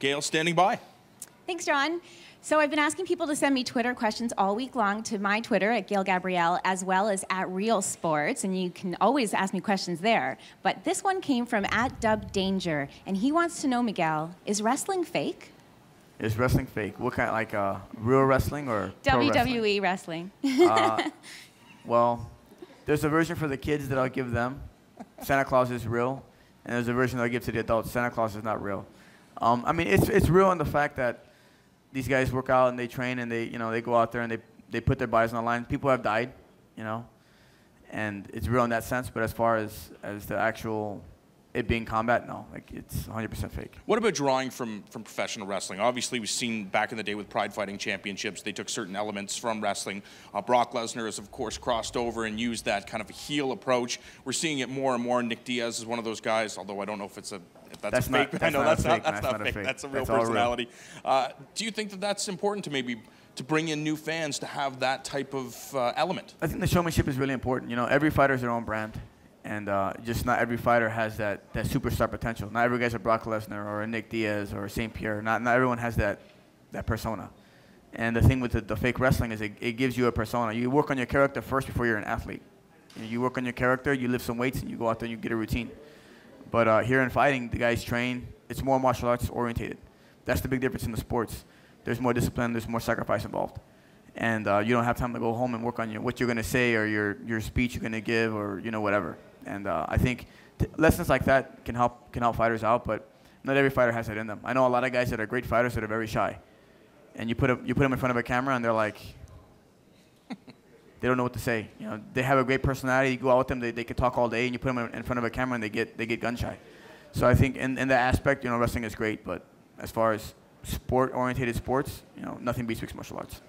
Gail standing by. Thanks, John. So I've been asking people to send me Twitter questions all week long to my Twitter at Gail Gabrielle, as well as at Real Sports, and you can always ask me questions there. But this one came from @DubDanger, and he wants to know, Miguel, is wrestling fake? Is wrestling fake? What kind, like real wrestling or pro WWE wrestling? Well, there's a version for the kids that I'll give them. Santa Claus is real, and there's a version that I give to the adults. Santa Claus is not real. I mean, it's real in the fact that these guys work out and they train and they go out there and they put their bodies on the line. People have died, and it's real in that sense. But as far as the actual it being combat, no, like it's 100% fake. What about drawing from professional wrestling? Obviously, we've seen back in the day with Pride Fighting Championships, they took certain elements from wrestling. Brock Lesnar has, of course, crossed over and used that kind of a heel approach. We're seeing it more and more. Nick Diaz is one of those guys, although I don't know if that's a fake. I know that's not fake. That's a real personality. Do you think that that's important to bring in new fans to have that type of element? I think the showmanship is really important. Every fighter is their own brand. And just not every fighter has that superstar potential. Not every guy's a Brock Lesnar or a Nick Diaz or a St. Pierre. Not everyone has that persona. And the thing with the fake wrestling is it gives you a persona. You work on your character first before you're an athlete. You work on your character, you lift some weights, and you go out there and you get a routine. But here in fighting, the guys train. It's more martial arts orientated. That's the big difference in the sports. There's more discipline. There's more sacrifice involved. And you don't have time to go home and work on what you're going to say or your speech you're going to give or whatever. And I think lessons like that can help fighters out, but not every fighter has that in them. I know a lot of guys that are great fighters that are very shy, and you put them in front of a camera and they're like, they don't know what to say. They have a great personality. You go out with them, they can talk all day, and you put them in front of a camera and they get gun shy. So I think in that aspect, wrestling is great, but as far as sport-oriented sports, nothing beats mixed martial arts.